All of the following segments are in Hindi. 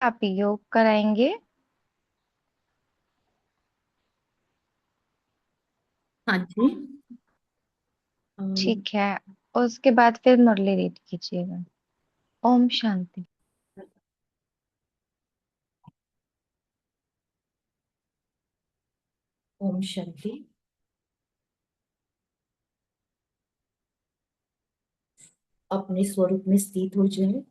आप योग कराएंगे? हाँ जी। ठीक है। उसके बाद फिर मुरली रीड कीजिएगा। ओम शांति। ओम शांति। अपने स्वरूप में स्थित हो जाए।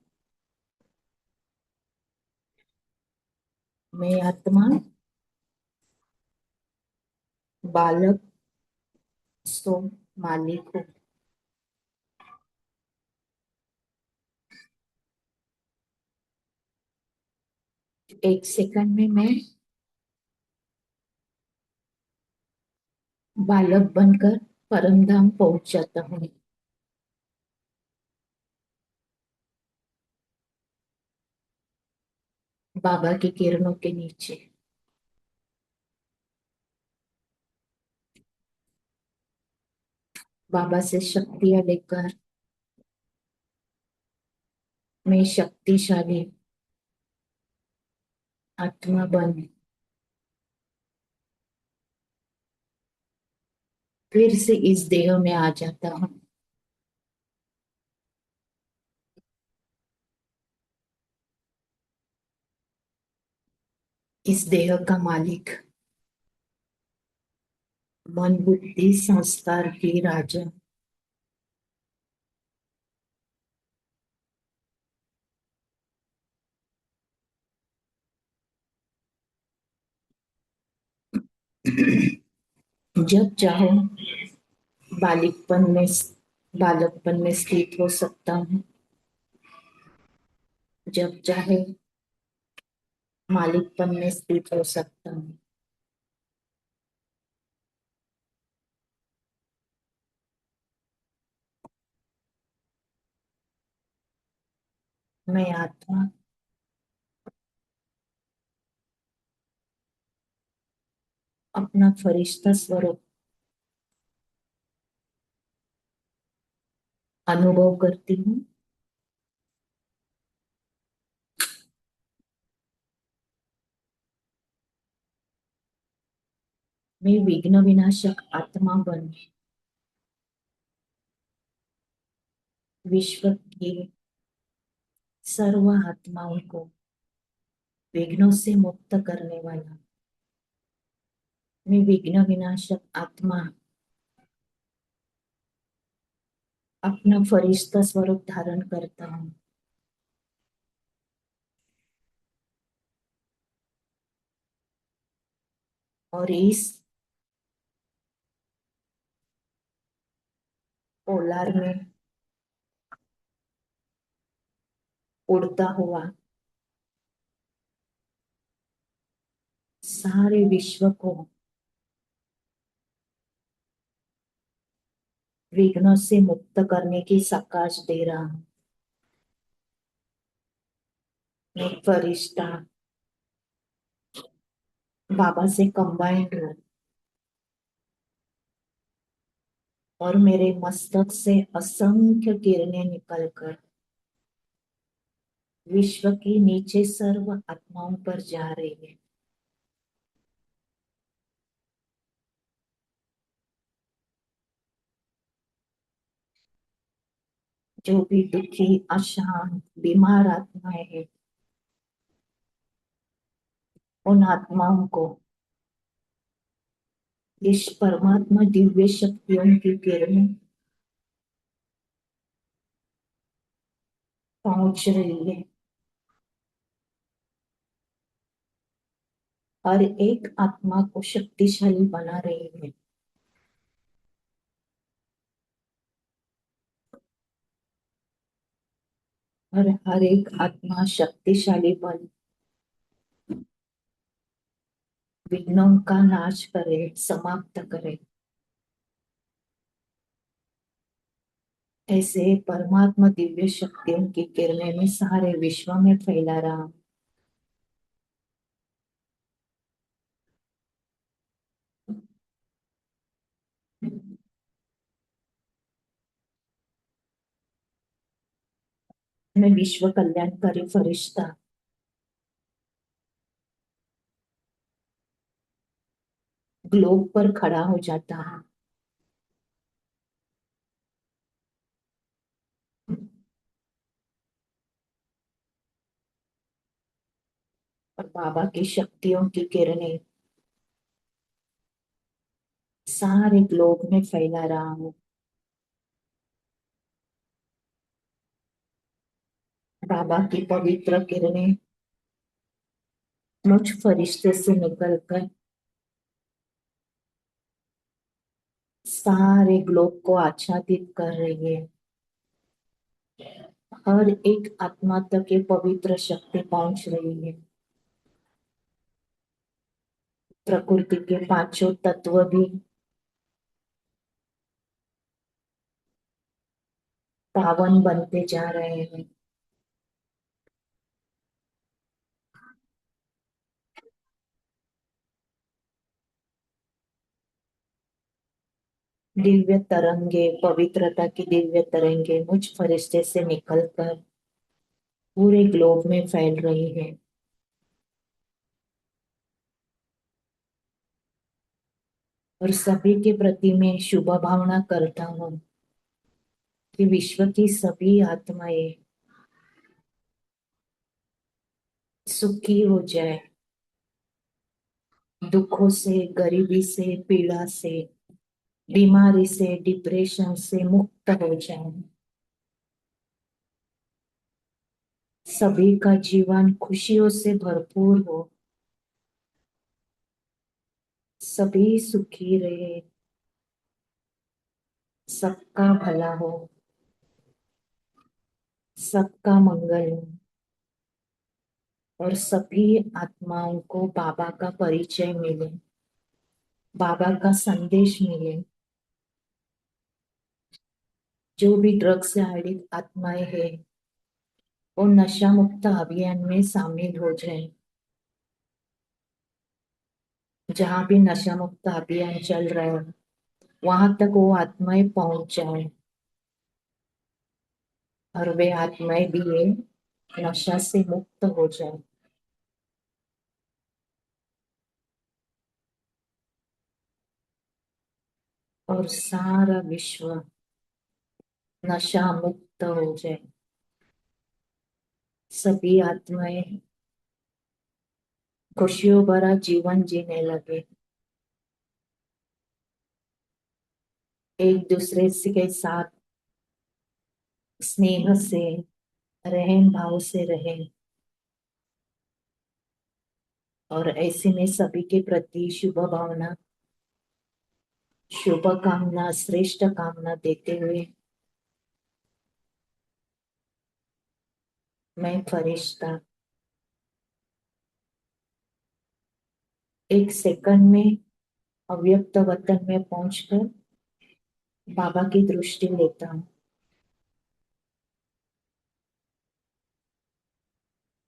मैं आत्मा बालक सो मालिक हूँ। एक सेकंड में मैं बालक बनकर परम धाम पहुंच जाता हूँ। बाबा की किरणों के नीचे। बाबा से शक्तियां लेकर मैं शक्तिशाली आत्मा बन फिर से इस देह में आ जाता हूँ। इस देह का मालिक, मन बुद्धि संस्कार की राजा। जब चाहो बालिकपन में बालकपन में स्थित हो सकता हूँ। जब चाहे मालिकपन में स्थित हो सकता हूँ। मैं आत्मा अपना फरिश्ता स्वरूप अनुभव करती हूँ। मैं विघ्न विनाशक आत्मा बन विश्व की सर्व आत्माओं को विघ्नों से मुक्त करने वाला मैं विघ्न विनाशक आत्मा अपना फरिश्ता स्वरूप धारण करता हूँ। और इस पोलार में उड़ता हुआ सारे विश्व को विघ्नों से मुक्त करने की साकाश दे रहा हूँ। मैं फरिश्ता बाबा से कंबाइंड हूँ। और मेरे मस्तक से असंख्य किरणें निकलकर विश्व की नीचे सर्व आत्माओं पर जा रही है। जो भी दुखी अशांत बीमार आत्माएं हैं, उन आत्माओं को इस परमात्मा दिव्य शक्तियों की किरणें पहुंच रही है। हर एक आत्मा को शक्तिशाली बना रही है। और हर एक आत्मा शक्तिशाली बन विघ्नों का नाश करे, समाप्त करे। ऐसे परमात्मा दिव्य शक्तियों की किरणें में सारे विश्व में फैला रहा। मैं विश्व कल्याणकारी फरिश्ता ग्लोब पर खड़ा हो जाता है। और बाबा की शक्तियों की किरणें सारे ग्लोब में फैला रहा हूँ। बाबा की पवित्र किरणें मुझ फरिश्ते से निकलकर सारे ग्लोब को आच्छादित कर रही है। हर एक आत्मा तक ये पवित्र शक्ति पहुंच रही है। प्रकृति के पांचों तत्व भी पावन बनते जा रहे हैं। दिव्य तरंगे, पवित्रता की दिव्य तरंगे मुझ फरिश्ते से निकलकर पूरे ग्लोब में फैल रही है। और सभी के प्रति मैं शुभ भावना करता हूँ कि विश्व की सभी आत्माएं सुखी हो जाए, दुखों से, गरीबी से, पीड़ा से, बीमारी से, डिप्रेशन से मुक्त हो जाए। सभी का जीवन खुशियों से भरपूर हो, सभी सुखी रहे, सबका भला हो, सबका मंगल हो। और सभी आत्माओं को बाबा का परिचय मिले, बाबा का संदेश मिले। जो भी ड्रग्स से आड़ित आत्माएं हैं वो नशा मुक्त अभियान में शामिल हो जाए। जहां भी नशा मुक्त अभियान चल रहा है वहां तक वो आत्माएं पहुंच जाए और वे आत्माएं भी ये नशा से मुक्त हो जाए। और सारा विश्व नशा मुक्त हो जाए। सभी आत्माएं खुशियों भरा जीवन जीने लगे, एक दूसरे से के साथ स्नेह से, रहम भाव से रहे। और ऐसे में सभी के प्रति शुभ भावना, शुभ कामना, श्रेष्ठ कामना देते हुए मैं फरिश्ता एक सेकंड में अव्यक्त वतन में पहुंचकर बाबा की दृष्टि लेता हूँ।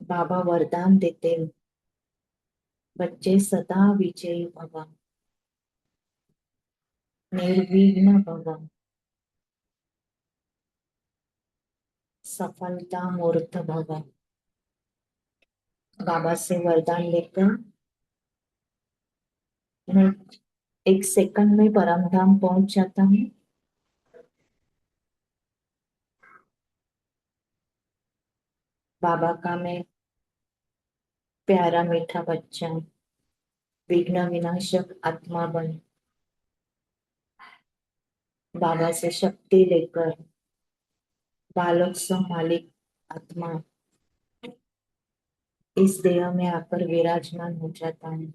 बाबा वरदान देते हैं, बच्चे सदा विजयी भव, निर्विघ्न भव, सफलता मूर्त भव। बाबा से वरदान लेकर मैं एक सेकंड में परम धाम पहुंच जाता हूँ। बाबा का मैं प्यारा मीठा बच्चा, विघ्न विनाशक आत्मा बन बाबा से शक्ति लेकर बालक सम मालिक आत्मा इस देह में आकर विराजमान हो जाता है।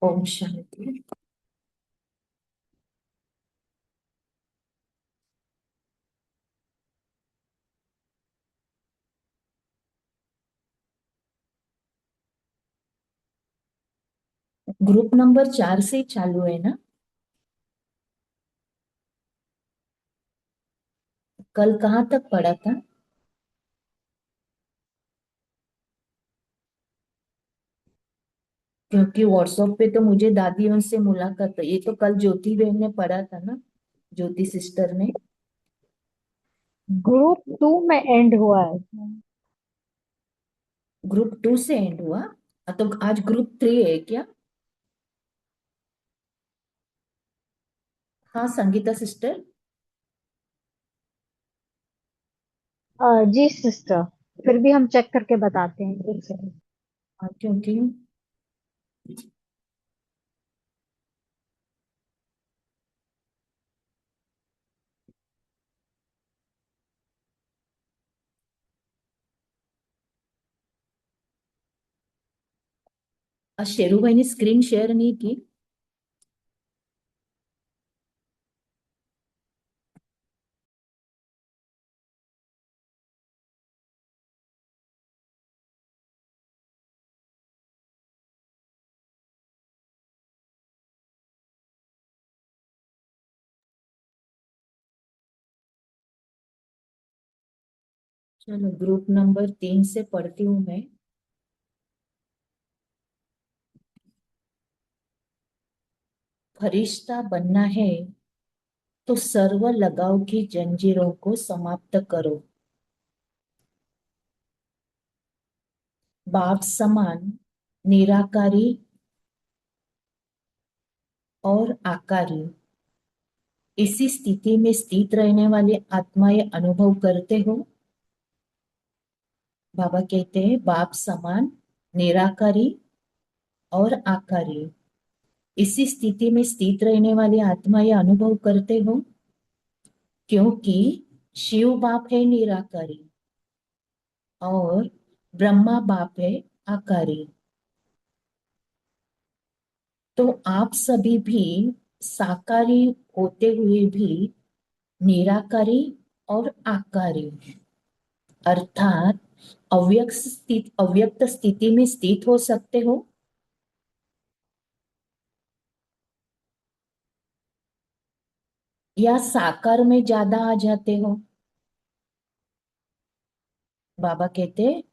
ओम शांति। ग्रुप नंबर 4 से चालू है ना? कल कहाँ तक पढ़ा था? क्योंकि व्हाट्सएप पे तो मुझे दादियों से मुलाकात, ये तो कल ज्योति बहन ने पढ़ा था ना, ज्योति सिस्टर ने। ग्रुप 2 में एंड हुआ है। ग्रुप 2 से एंड हुआ। तो आज ग्रुप 3 है क्या? हाँ संगीता सिस्टर। जी सिस्टर, फिर भी हम चेक करके बताते हैं, एक सेकंड। हाँ, क्योंकि शेरू भाई ने स्क्रीन शेयर नहीं की। चलो ग्रुप नंबर 3 से पढ़ती हूँ मैं। फरिश्ता बनना है तो सर्व लगाव की जंजीरों को समाप्त करो। बाप समान निराकारी और आकारी, इसी स्थिति में स्थित रहने वाले आत्मा ये अनुभव करते हो। बाबा कहते हैं बाप समान निराकारी और आकारी, इसी स्थिति में स्थित रहने वाले आत्मा ये अनुभव करते हो, क्योंकि शिव बाप है निराकारी और ब्रह्मा बाप है आकारी। तो आप सभी भी साकारी होते हुए भी निराकारी और आकारी, अर्थात अव्यक्त स्थिति में स्थित हो सकते हो, या साकार में ज्यादा आ जाते हो। बाबा कहते हैं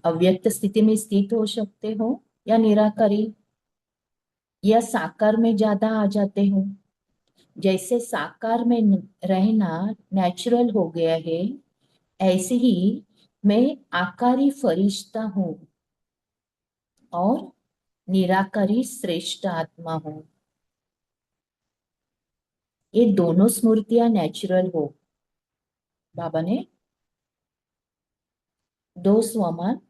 अव्यक्त स्थिति में स्थित हो सकते हो, या निराकारी, या साकार में ज्यादा आ जाते हो। जैसे साकार में रहना नेचुरल हो गया है, ऐसे ही मैं आकारी फरिश्ता हूँ और निराकारी श्रेष्ठ आत्मा हूँ। ये दोनों स्मृतियां नेचुरल हो। बाबा ने दो स्वमान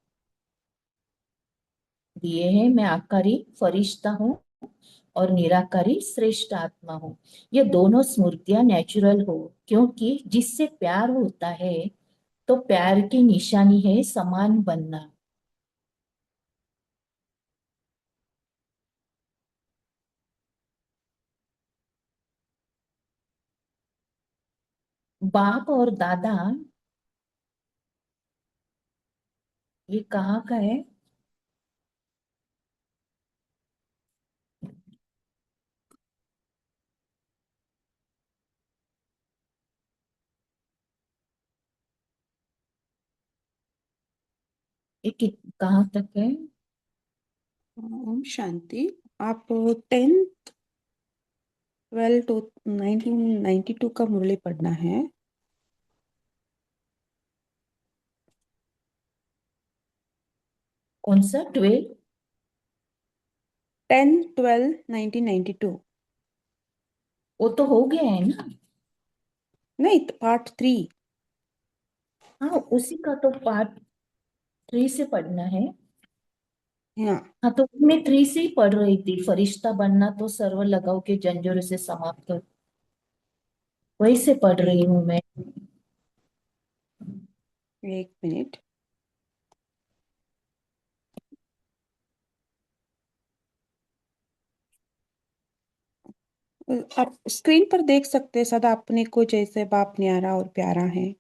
दिए हैं, मैं आकारी फरिश्ता हूँ और निराकारी श्रेष्ठ आत्मा हूँ। ये दोनों स्मृतियां नेचुरल हो, क्योंकि जिससे प्यार होता है तो प्यार की निशानी है समान बनना। बाप और दादा, ये कहाँ का है? कहाँ तक है? ओम शांति। आप 10-12 to 1992 का मुरली पढ़ना है। कौन सा 12? 10-12-1992। वो तो हो गया है ना। नहीं, पार्ट 3। हाँ उसी का तो पार्ट 3 से पढ़ना है। हाँ, हाँ तो मैं 3 से ही पढ़ रही थी, फरिश्ता बनना तो सर्व लगाव के जंजीरों से समाप्त कर, वही से पढ़ रही हूँ मैं। एक मिनट। आप स्क्रीन पर देख सकते हैं, सदा अपने को जैसे बाप न्यारा और प्यारा है।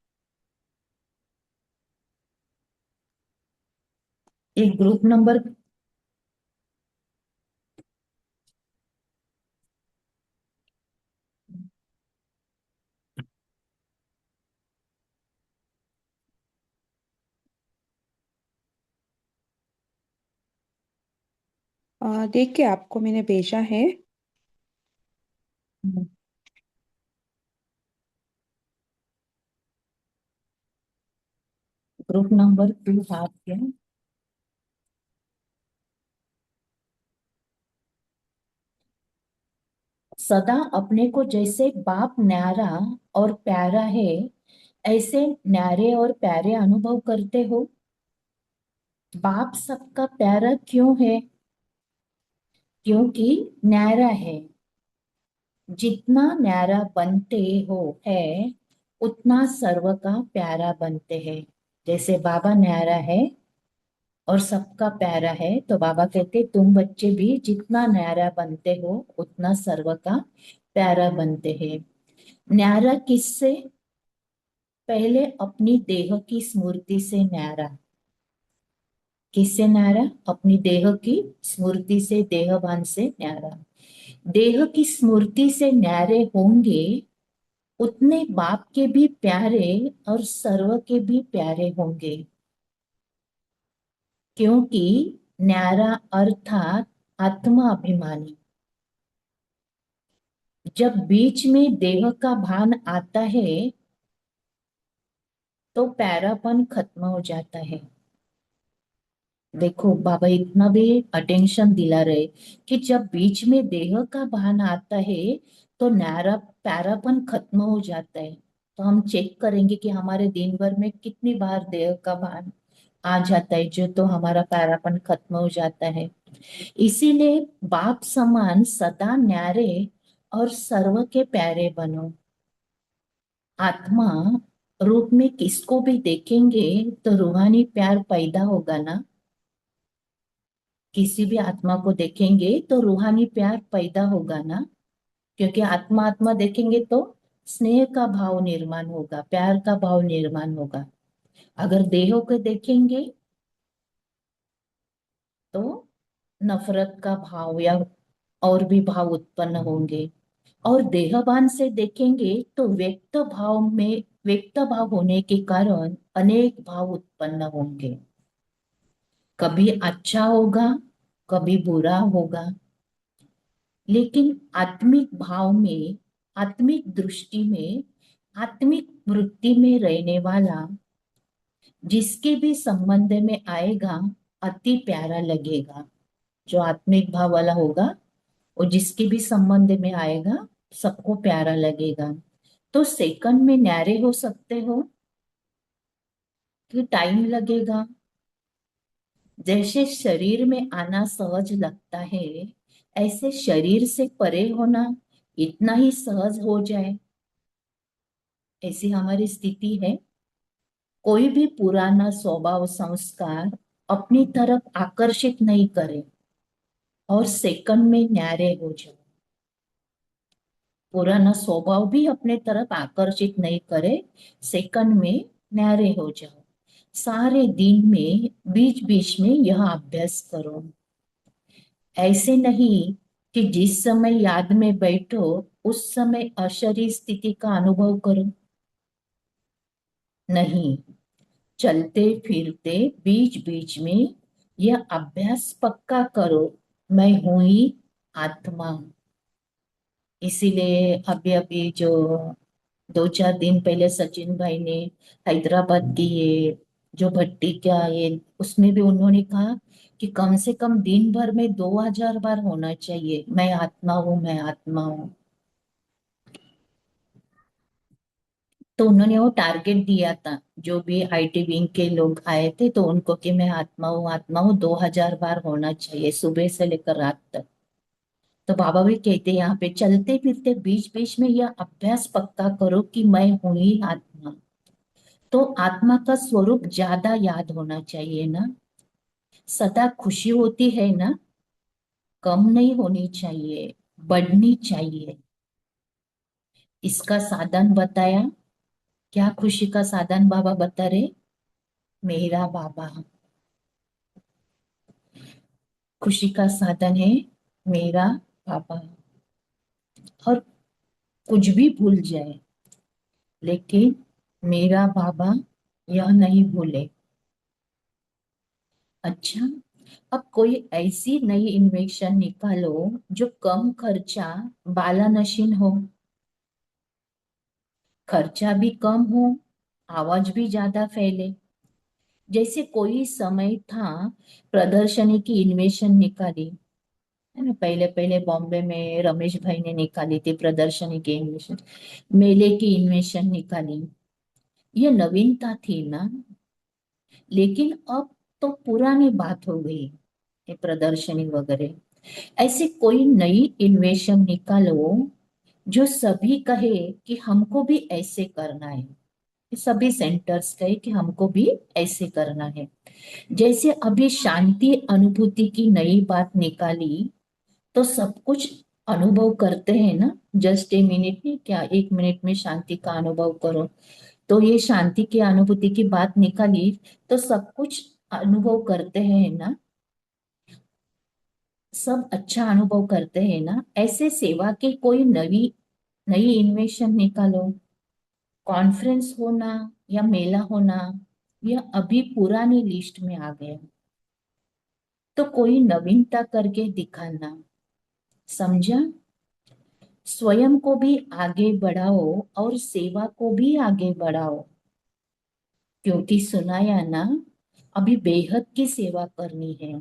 एक ग्रुप नंबर देखिए, आपको मैंने भेजा है। ग्रुप नंबर 2 हाफ क्या? सदा अपने को जैसे बाप न्यारा और प्यारा है, ऐसे न्यारे और प्यारे अनुभव करते हो। बाप सबका प्यारा क्यों है? क्योंकि न्यारा है। जितना न्यारा बनते हो है, उतना सर्व का प्यारा बनते हैं। जैसे बाबा न्यारा है और सबका प्यारा है, तो बाबा कहते तुम बच्चे भी जितना न्यारा बनते हो उतना सर्व का प्यारा बनते हैं। न्यारा किससे? पहले अपनी देह की स्मृति से न्यारा। किससे न्यारा? अपनी देह की स्मृति से, देहभान से न्यारा। देह की स्मृति से न्यारे होंगे, उतने बाप के भी प्यारे और सर्व के भी प्यारे होंगे। क्योंकि न्यारा अर्थात आत्मा अभिमानी। जब बीच में देह का भान आता है तो प्यारापन खत्म हो जाता है। देखो बाबा इतना भी अटेंशन दिला रहे कि जब बीच में देह का भान आता है तो न्यारा प्यारापन खत्म हो जाता है। तो हम चेक करेंगे कि हमारे दिन भर में कितनी बार देह का भान आ जाता है, जो तो हमारा प्यारापन खत्म हो जाता है। इसीलिए बाप समान सदा न्यारे और सर्व के प्यारे बनो। आत्मा रूप में किसको भी देखेंगे तो रूहानी प्यार पैदा होगा ना। किसी भी आत्मा को देखेंगे तो रूहानी प्यार पैदा होगा ना। क्योंकि आत्मा आत्मा देखेंगे तो स्नेह का भाव निर्माण होगा, प्यार का भाव निर्माण होगा। अगर देहों को देखेंगे तो नफरत का भाव या और भी भाव उत्पन्न होंगे। और देहभान से देखेंगे तो व्यक्त भाव होने के कारण अनेक भाव उत्पन्न होंगे। कभी अच्छा होगा, कभी बुरा होगा। लेकिन आत्मिक भाव में, आत्मिक दृष्टि में, आत्मिक वृत्ति में रहने वाला जिसके भी संबंध में आएगा अति प्यारा लगेगा। जो आत्मिक भाव वाला होगा वो जिसके भी संबंध में आएगा सबको प्यारा लगेगा। तो सेकंड में न्यारे हो सकते हो कि टाइम लगेगा। जैसे शरीर में आना सहज लगता है, ऐसे शरीर से परे होना इतना ही सहज हो जाए, ऐसी हमारी स्थिति है। कोई भी पुराना स्वभाव संस्कार अपनी तरफ आकर्षित नहीं करे और सेकंड में न्यारे हो जाए। पुराना स्वभाव भी अपने तरफ आकर्षित नहीं करे, सेकंड में न्यारे हो जाओ। सारे दिन में बीच बीच में यह अभ्यास करो। ऐसे नहीं कि जिस समय याद में बैठो उस समय अशरीर स्थिति का अनुभव करो। नहीं, चलते फिरते बीच बीच में यह अभ्यास पक्का करो, मैं हूं ही आत्मा। इसीलिए अभी अभी जो 2-4 दिन पहले सचिन भाई ने हैदराबाद की ये जो भट्टी क्या ये, उसमें भी उन्होंने कहा कि कम से कम दिन भर में 2000 बार होना चाहिए, मैं आत्मा हूँ, मैं आत्मा हूँ। तो उन्होंने वो टारगेट दिया था, जो भी आईटी विंग के लोग आए थे तो उनको कि मैं आत्मा हूँ 2000 बार होना चाहिए सुबह से लेकर रात तक। तो बाबा भी कहते हैं यहाँ पे चलते फिरते बीच बीच में यह अभ्यास पक्का करो कि मैं हूं ही आत्मा। तो आत्मा का स्वरूप ज्यादा याद होना चाहिए ना। सदा खुशी होती है ना, कम नहीं होनी चाहिए, बढ़नी चाहिए। इसका साधन बताया। क्या खुशी का साधन बाबा बता रहे? मेरा बाबा। खुशी का साधन है मेरा बाबा। और कुछ भी भूल जाए लेकिन मेरा बाबा यह नहीं भूले। अच्छा, अब कोई ऐसी नई इन्वेंशन निकालो जो कम खर्चा बाला नशीन हो, खर्चा भी कम हो, आवाज भी ज्यादा फैले। जैसे कोई समय था, प्रदर्शनी की इन्वेशन निकाली है ना, पहले पहले बॉम्बे में रमेश भाई ने निकाली थी प्रदर्शनी की इन्वेशन, मेले की इन्वेशन निकाली। ये नवीनता थी ना, लेकिन अब तो पुरानी बात हो गई ये प्रदर्शनी वगैरह। ऐसे कोई नई इन्वेशन निकालो जो सभी कहे कि हमको भी ऐसे करना है, सभी सेंटर्स कहे कि हमको भी ऐसे करना है। जैसे अभी शांति अनुभूति की नई बात निकाली, तो सब कुछ अनुभव करते हैं ना, जस्ट ए मिनट में क्या, 1 मिनट में शांति का अनुभव करो। तो ये शांति की अनुभूति की बात निकाली, तो सब कुछ अनुभव करते हैं ना, सब अच्छा अनुभव करते हैं ना। ऐसे सेवा की कोई नई नई इन्वेशन निकालो, कॉन्फ्रेंस होना या मेला होना, यह अभी पुरानी लिस्ट में आ गया। तो कोई नवीनता करके दिखाना, समझा? स्वयं को भी आगे बढ़ाओ और सेवा को भी आगे बढ़ाओ, क्योंकि सुनाया ना, अभी बेहद की सेवा करनी है।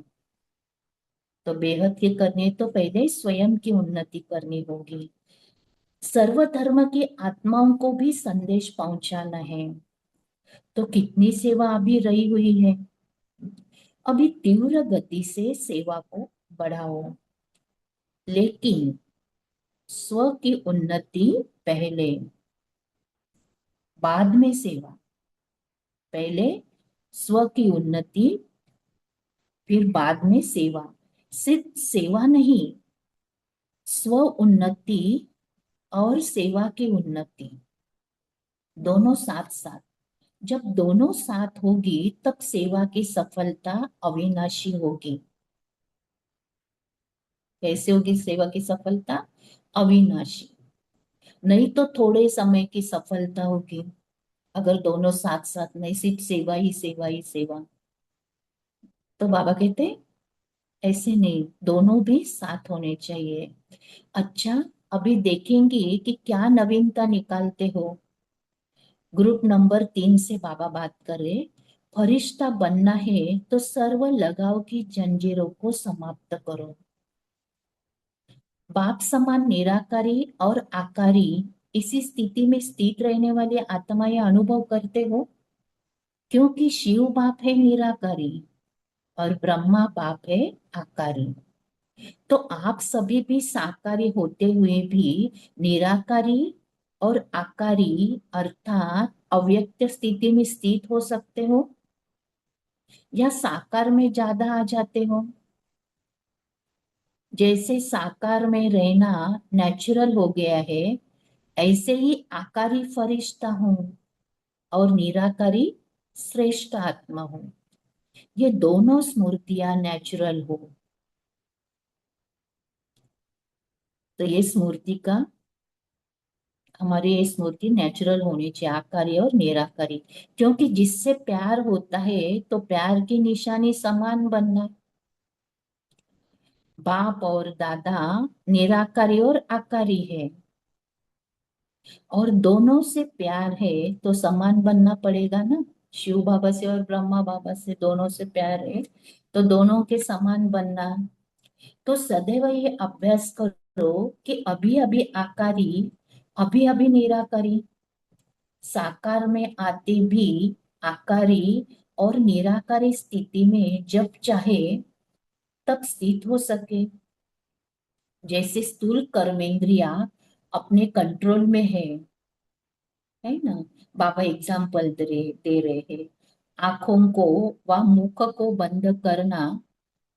तो बेहद की करनी है तो पहले स्वयं की उन्नति करनी होगी। सर्वधर्म की आत्माओं को भी संदेश पहुंचाना है। तो कितनी सेवा अभी रही हुई है, अभी तीव्र गति से सेवा को बढ़ाओ, लेकिन स्व की उन्नति पहले, बाद में सेवा। पहले स्व की उन्नति, फिर बाद में सेवा। सिर्फ सेवा नहीं, स्व उन्नति और सेवा की उन्नति दोनों साथ साथ। जब दोनों साथ होगी तब सेवा की सफलता अविनाशी होगी। कैसे होगी सेवा की सफलता? अविनाशी। नहीं तो थोड़े समय की सफलता होगी, अगर दोनों साथ साथ नहीं, सिर्फ सेवा ही सेवा ही सेवा। तो बाबा कहते ऐसे नहीं, दोनों भी साथ होने चाहिए। अच्छा, अभी देखेंगे कि क्या नवीनता निकालते हो। ग्रुप नंबर 3 से बाबा बात करे, फरिश्ता बनना है तो सर्व लगाव की जंजीरों को समाप्त करो। बाप समान निराकारी और आकारी, इसी स्थिति में स्थित रहने वाले आत्माएं अनुभव करते हो, क्योंकि शिव बाप है निराकारी और ब्रह्मा बाप है आकारी। तो आप सभी भी साकारी होते हुए भी निराकारी और आकारी अर्थात अव्यक्त स्थिति में स्थित हो सकते हो, या साकार में ज्यादा आ जाते हो। जैसे साकार में रहना नेचुरल हो गया है, ऐसे ही आकारी फरिश्ता हूं और निराकारी श्रेष्ठ आत्मा हूं। ये दोनों स्मृतियां नेचुरल हो। तो ये स्मृति का, हमारी ये स्मृति नेचुरल होनी चाहिए, आकारी और निराकारी। क्योंकि जिससे प्यार होता है तो प्यार की निशानी समान बनना। बाप और दादा निराकारी और आकारी है, और दोनों से प्यार है तो समान बनना पड़ेगा ना। शिव बाबा से और ब्रह्मा बाबा से दोनों से प्यार है, तो दोनों के समान बनना। तो सदैव ये अभ्यास करो कि अभी अभी आकारी, अभी अभी निराकारी, साकार में आते भी आकारी और निराकारी स्थिति में जब चाहे तब स्थित हो सके। जैसे स्थूल कर्मेंद्रिया अपने कंट्रोल में है ना। बाबा एग्जाम्पल दे रहे हैं, आंखों को व मुख को बंद करना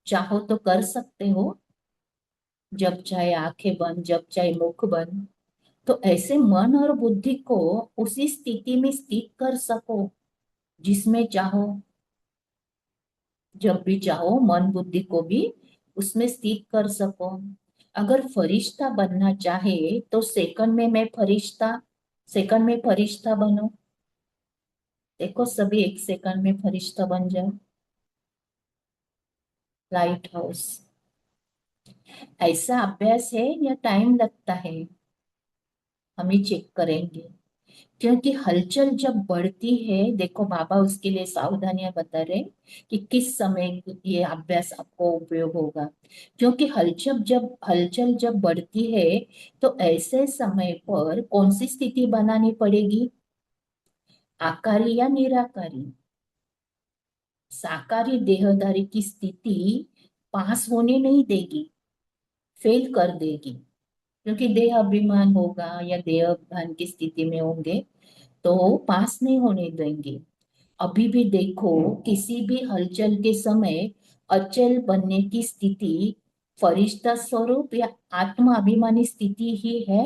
चाहो तो कर सकते हो, जब चाहे आंखें बंद, जब चाहे मुख बंद। तो ऐसे मन और बुद्धि को उसी स्थिति में स्थित कर सको जिसमें चाहो। जब भी चाहो मन बुद्धि को भी उसमें स्थित कर सको। अगर फरिश्ता बनना चाहे तो सेकंड में फरिश्ता बनो। देखो सभी 1 सेकंड में फरिश्ता बन जाओ। लाइट हाउस, ऐसा अभ्यास है या टाइम लगता है, हम ही चेक करेंगे। क्योंकि हलचल जब बढ़ती है, देखो बाबा उसके लिए सावधानियां बता रहे कि किस समय ये अभ्यास आपको उपयोग होगा। क्योंकि हलचल जब बढ़ती है, तो ऐसे समय पर कौन सी स्थिति बनानी पड़ेगी, आकारी या निराकारी। साकारी देहधारी की स्थिति पास होने नहीं देगी, फेल कर देगी। क्योंकि देह अभिमान होगा या देह अभिमान की स्थिति में होंगे तो पास नहीं होने देंगे। अभी भी देखो, किसी भी हलचल के समय अचल बनने की स्थिति फरिश्ता स्वरूप या आत्मा अभिमानी स्थिति ही है।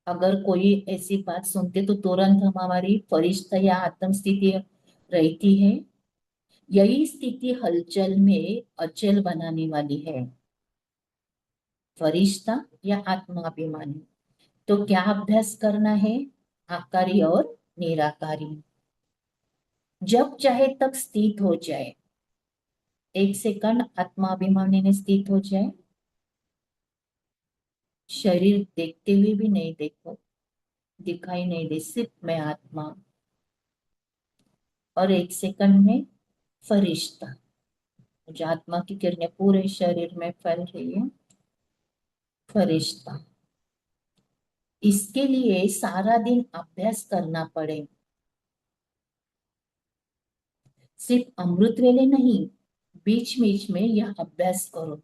अगर कोई ऐसी बात सुनते तो तुरंत हमारी फरिश्ता या आत्म स्थिति रहती है। यही स्थिति हलचल में अचल बनाने वाली है, फरिश्ता या आत्माभिमानी। तो क्या अभ्यास करना है, आकारी और निराकारी। जब चाहे तब स्थित हो जाए, एक सेकंड आत्माभिमानी में स्थित हो जाए, शरीर देखते हुए भी नहीं देखो, दिखाई नहीं दे, सिर्फ मैं आत्मा। और एक सेकंड में फरिश्ता, जो आत्मा की किरणें पूरे शरीर में फैल रही है, फरिश्ता। इसके लिए सारा दिन अभ्यास करना पड़े, सिर्फ अमृत वेले नहीं, बीच बीच में यह अभ्यास करो।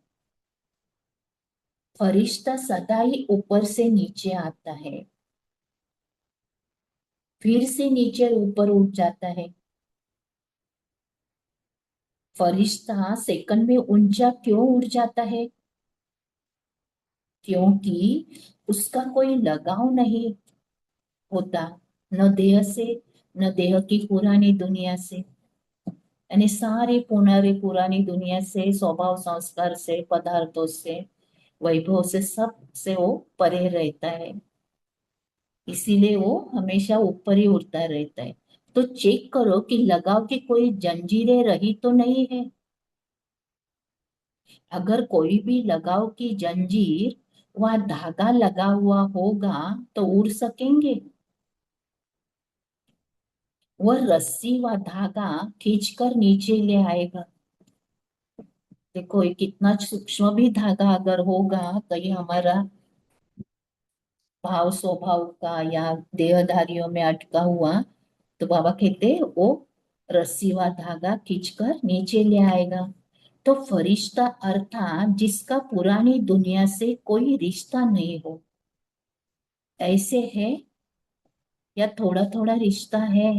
फरिश्ता सदा ही ऊपर से नीचे आता है, फिर से नीचे ऊपर उठ जाता है। फरिश्ता सेकंड में ऊंचा क्यों उड़ जाता है, क्योंकि उसका कोई लगाव नहीं होता, न देह से, न देह की पुरानी दुनिया से, यानी सारी पुरानी दुनिया से, स्वभाव संस्कार से, पदार्थों से, वैभव से, सब से वो परे रहता है। इसीलिए वो हमेशा ऊपर ही उड़ता रहता है। तो चेक करो कि लगाव की कोई जंजीरें रही तो नहीं है। अगर कोई भी लगाव की जंजीर वह धागा लगा हुआ होगा तो उड़ सकेंगे। वह रस्सी व धागा खींचकर नीचे ले आएगा। देखो ये कितना सूक्ष्म भी धागा अगर होगा कहीं हमारा भाव स्वभाव का या देहधारियों में अटका हुआ, तो बाबा कहते वो रस्सी व धागा खींचकर नीचे ले आएगा। तो फरिश्ता अर्थात जिसका पुरानी दुनिया से कोई रिश्ता नहीं हो, ऐसे है या थोड़ा थोड़ा रिश्ता है।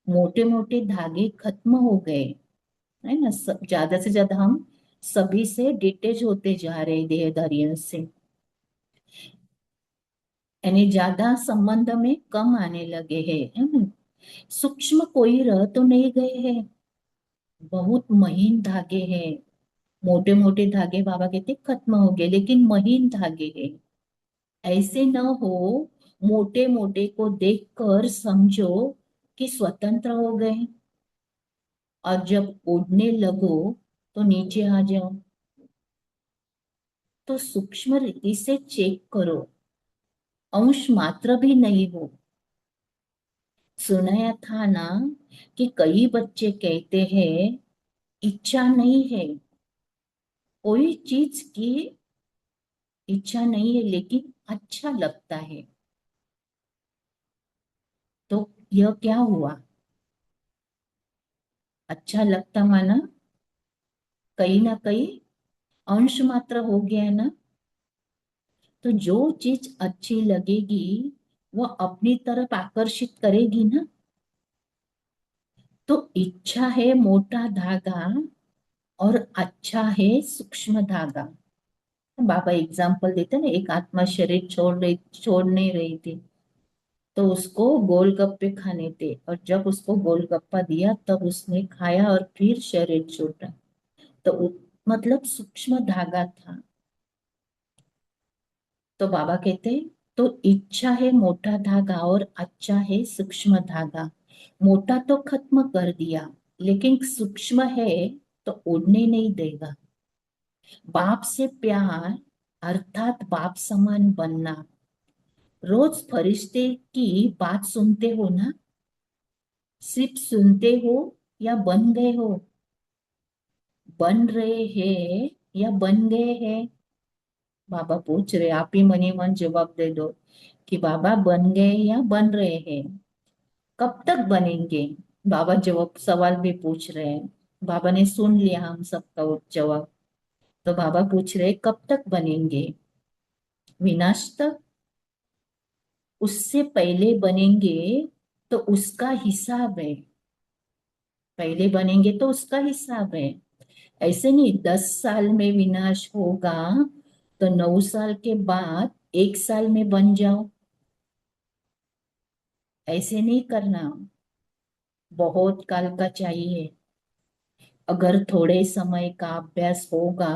मोटे मोटे धागे खत्म हो गए, है ना, ज्यादा से ज्यादा हम सभी से डिटेच होते जा रहे देहधारियों से, यानी ज्यादा संबंध में कम आने लगे हैं, है ना। सूक्ष्म कोई रह तो नहीं गए हैं, बहुत महीन धागे हैं। मोटे मोटे धागे बाबा कहते खत्म हो गए, लेकिन महीन धागे हैं। ऐसे न हो मोटे मोटे को देखकर समझो कि स्वतंत्र हो गए, और जब उड़ने लगो तो नीचे आ जाओ। तो सूक्ष्म रीति से चेक करो, अंश मात्र भी नहीं हो। सुनाया था ना कि कई बच्चे कहते हैं इच्छा नहीं है, कोई चीज की इच्छा नहीं है लेकिन अच्छा लगता है। तो यह क्या हुआ, अच्छा लगता माना कहीं ना कहीं अंश मात्र हो गया है ना। तो जो चीज अच्छी लगेगी वो अपनी तरफ आकर्षित करेगी ना। तो इच्छा है मोटा धागा और अच्छा है सूक्ष्म धागा। बाबा एग्जाम्पल देते ना, एक आत्मा शरीर छोड़ नहीं रही थी, तो उसको गोलगप्पे खाने थे, और जब उसको गोलगप्पा दिया तब उसने खाया और फिर शरीर छोड़ा। तो मतलब सूक्ष्म धागा था। तो बाबा कहते तो इच्छा है मोटा धागा और अच्छा है सूक्ष्म धागा। मोटा तो खत्म कर दिया, लेकिन सूक्ष्म है तो उड़ने नहीं देगा। बाप से प्यार अर्थात बाप समान बनना। रोज फरिश्ते की बात सुनते हो ना? सिर्फ सुनते हो या बन गए हो? बन रहे हैं या बन गए हैं? बाबा पूछ रहे, आप ही मनी मन जवाब दे दो कि बाबा बन गए या बन रहे हैं। कब तक बनेंगे? बाबा जवाब सवाल भी पूछ रहे हैं। बाबा ने सुन लिया हम सबका वो जवाब। तो बाबा पूछ रहे, कब तक बनेंगे? विनाश तक? उससे पहले बनेंगे तो उसका हिसाब है। पहले बनेंगे तो उसका हिसाब है। ऐसे नहीं 10 साल में विनाश होगा तो 9 साल के बाद 1 साल में बन जाओ, ऐसे नहीं करना। बहुत काल का चाहिए। अगर थोड़े समय का अभ्यास होगा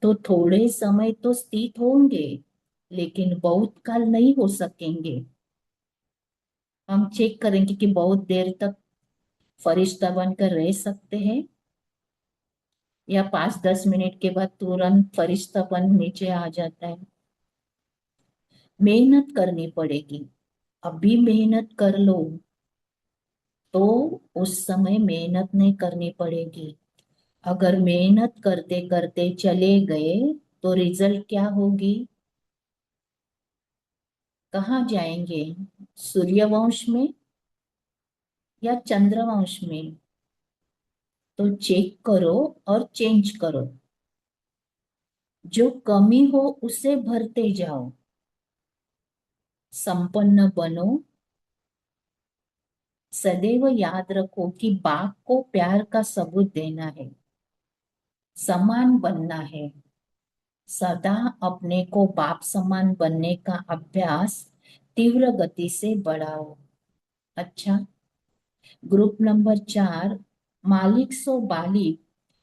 तो थोड़े समय तो स्थित होंगे, लेकिन बहुत काल नहीं हो सकेंगे। हम चेक करेंगे कि बहुत देर तक फरिश्ता बनकर रह सकते हैं या 5-10 मिनट के बाद तुरंत फरिश्तापन नीचे आ जाता है। मेहनत करनी पड़ेगी। अभी मेहनत कर लो तो उस समय मेहनत नहीं करनी पड़ेगी। अगर मेहनत करते करते चले गए तो रिजल्ट क्या होगी? कहाँ जाएंगे? सूर्यवंश में या चंद्रवंश में? तो चेक करो और चेंज करो। जो कमी हो उसे भरते जाओ। संपन्न बनो। सदैव याद रखो कि बाप को प्यार का सबूत देना है, समान बनना है। सदा अपने को बाप समान बनने का अभ्यास तीव्र गति से बढ़ाओ। अच्छा, ग्रुप नंबर 4, मालिक सो बालिक,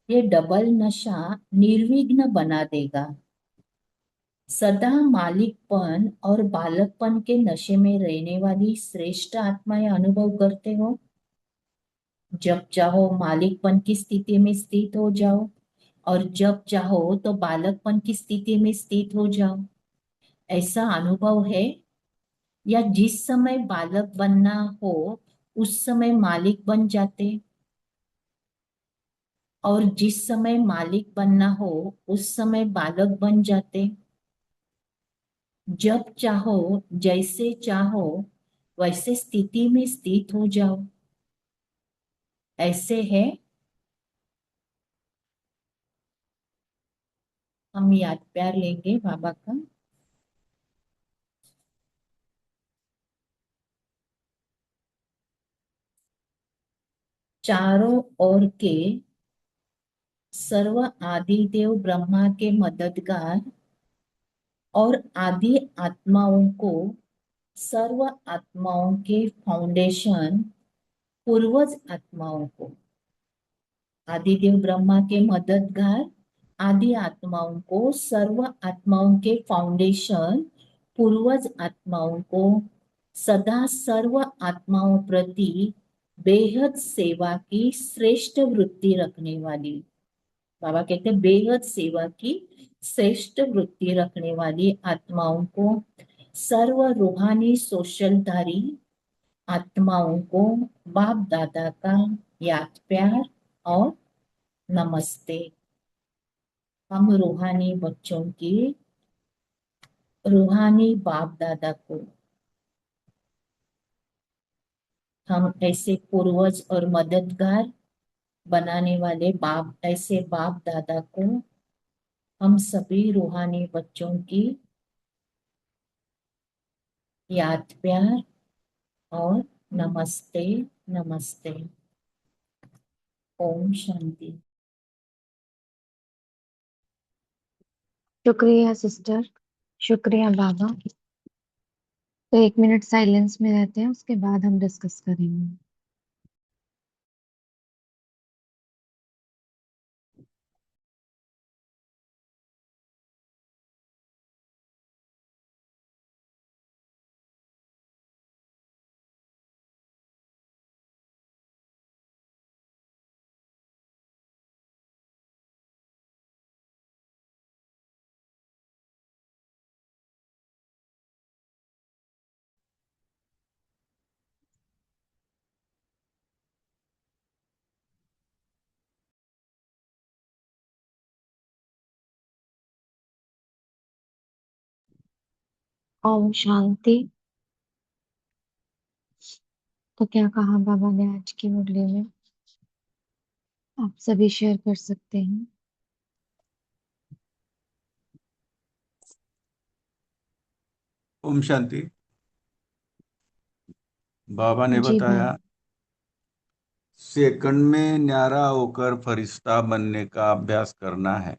ये डबल नशा निर्विघ्न बना देगा। सदा मालिकपन और बालकपन के नशे में रहने वाली श्रेष्ठ आत्माएं अनुभव करते हो। जब चाहो मालिकपन की स्थिति में स्थित हो जाओ और जब चाहो तो बालकपन की स्थिति में स्थित हो जाओ। ऐसा अनुभव है? या जिस समय बालक बनना हो उस समय मालिक बन जाते और जिस समय मालिक बनना हो उस समय बालक बन जाते? जब चाहो जैसे चाहो वैसे स्थिति में स्थित हो जाओ। ऐसे है? हम याद प्यार लेंगे बाबा का। चारों ओर के सर्व आदिदेव ब्रह्मा के मददगार और आदि आत्माओं को, सर्व आत्माओं के फाउंडेशन, पूर्वज आत्माओं को, आदिदेव ब्रह्मा के मददगार आदि आत्माओं को, सर्व आत्माओं के फाउंडेशन, पूर्वज आत्माओं को, सदा सर्व आत्माओं प्रति बेहद सेवा की श्रेष्ठ वृत्ति रखने वाली। बाबा कहते हैं बेहद सेवा की श्रेष्ठ वृत्ति रखने वाली आत्माओं को, सर्व रूहानी सोशलधारी आत्माओं को बाप दादा का याद प्यार और नमस्ते। हम रूहानी बच्चों की, रूहानी बाप दादा को, हम ऐसे पूर्वज और मददगार बनाने वाले बाप, ऐसे बाप दादा को हम सभी रूहानी बच्चों की याद प्यार और नमस्ते। नमस्ते। ओम शांति। शुक्रिया सिस्टर, शुक्रिया बाबा। तो 1 मिनट साइलेंस में रहते हैं, उसके बाद हम डिस्कस करेंगे। ओम शांति। तो क्या कहा बाबा ने आज की मुरली में? आप सभी शेयर कर सकते हैं। ओम शांति। बाबा ने जी बताया, बाबा। सेकंड में न्यारा होकर फरिश्ता बनने का अभ्यास करना है।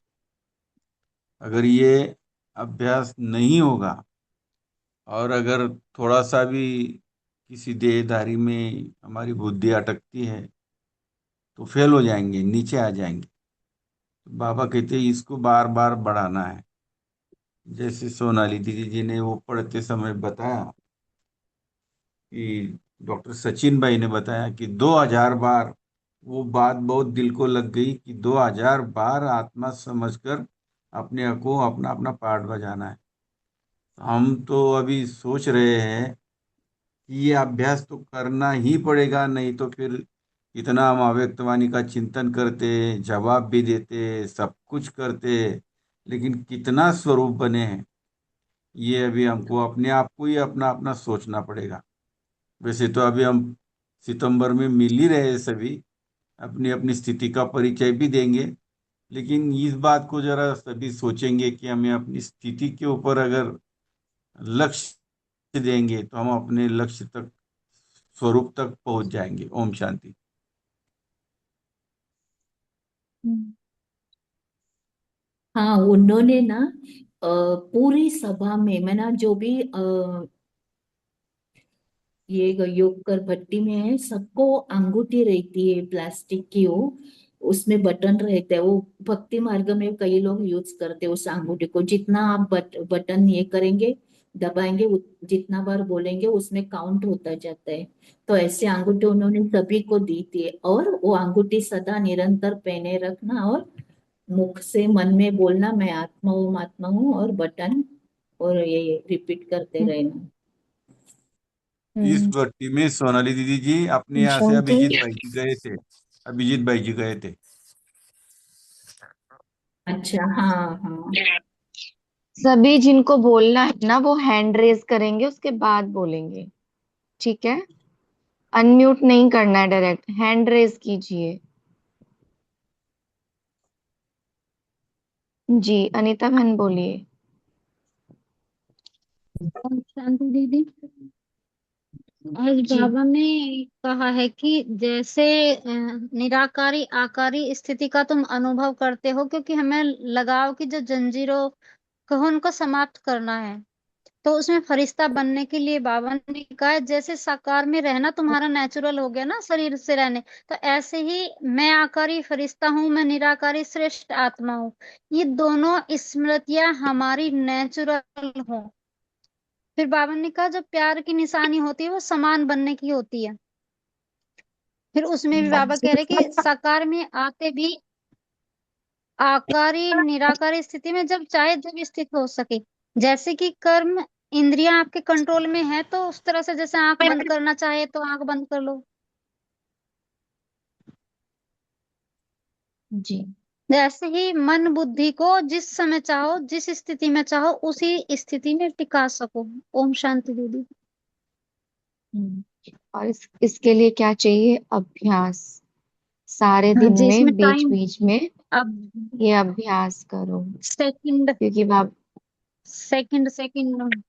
अगर ये अभ्यास नहीं होगा और अगर थोड़ा सा भी किसी देहधारी में हमारी बुद्धि अटकती है तो फेल हो जाएंगे, नीचे आ जाएंगे। तो बाबा कहते हैं इसको बार बार बढ़ाना है। जैसे सोनाली दीदी जी ने वो पढ़ते समय बताया कि डॉक्टर सचिन भाई ने बताया कि 2000 बार, वो बात बहुत दिल को लग गई कि 2000 बार आत्मा समझकर अपने को अपना अपना पार्ट बजाना है। हम तो अभी सोच रहे हैं कि ये अभ्यास तो करना ही पड़ेगा, नहीं तो फिर इतना हम अव्यक्तवाणी का चिंतन करते, जवाब भी देते, सब कुछ करते, लेकिन कितना स्वरूप बने हैं ये अभी हमको अपने आप को ही अपना अपना सोचना पड़ेगा। वैसे तो अभी हम सितंबर में मिल ही रहे हैं सभी, अपनी अपनी स्थिति का परिचय भी देंगे, लेकिन इस बात को जरा सभी सोचेंगे कि हमें अपनी स्थिति के ऊपर अगर लक्ष्य देंगे तो हम अपने लक्ष्य तक, स्वरूप तक पहुंच जाएंगे। ओम शांति। हम्म। हाँ, उन्होंने ना पूरी सभा में मैं ना जो भी ये योग कर भट्टी में है, सबको अंगूठी रहती है प्लास्टिक की, वो उसमें बटन रहते हैं। वो भक्ति मार्ग में कई लोग यूज करते हैं उस अंगूठी को। जितना आप बटन ये करेंगे, दबाएंगे, जितना बार बोलेंगे उसमें काउंट होता जाता है। तो ऐसे अंगूठी उन्होंने सभी को दी थी, और वो अंगूठी सदा निरंतर पहने रखना, और मुख से मन में बोलना, मैं आत्मा हूँ, और बटन, और ये रिपीट करते रहना। इस हम्म। भट्टी में सोनाली दीदी जी अपने ओम यहाँ से शांति। अभिजीत भाई जी गए थे। अभिजीत भाई जी गए थे। अच्छा, हाँ हाँ। सभी जिनको बोलना है ना वो हैंड रेज करेंगे, उसके बाद बोलेंगे। ठीक है? अनम्यूट नहीं करना है, डायरेक्ट हैंड रेज कीजिए। जी अनीता बहन बोलिए। ओम शांति दीदी। आज जी। बाबा ने कहा है कि जैसे निराकारी आकारी स्थिति का तुम अनुभव करते हो, क्योंकि हमें लगाव की जो जंजीरों को है, उनको समाप्त करना है। तो उसमें फरिश्ता बनने के लिए बाबा ने कहा है, जैसे साकार में रहना तुम्हारा नेचुरल हो गया ना शरीर से रहने, तो ऐसे ही मैं आकारी फरिश्ता हूँ, मैं निराकारी श्रेष्ठ आत्मा हूँ। ये दोनों स्मृतियां हमारी नेचुरल हो। फिर बाबा ने कहा जो प्यार की निशानी होती है वो समान बनने की होती है। फिर उसमें भी बाबा कह रहे कि साकार में आते भी आकारी निराकारी स्थिति में जब चाहे जब स्थित हो सके। जैसे कि कर्म इंद्रियां आपके कंट्रोल में है, तो उस तरह से जैसे आंख बंद करना चाहे तो आंख बंद कर लो। जी। जैसे ही मन बुद्धि को जिस समय चाहो जिस स्थिति में चाहो उसी स्थिति में टिका सको। ओम शांति दीदी। और इसके लिए क्या चाहिए? अभ्यास। सारे हाँ दिन जी, इसमें में बीच टाइम बीच में अब ये अभ्यास करो, सेकंड क्योंकि बाब सेकंड सेकंड।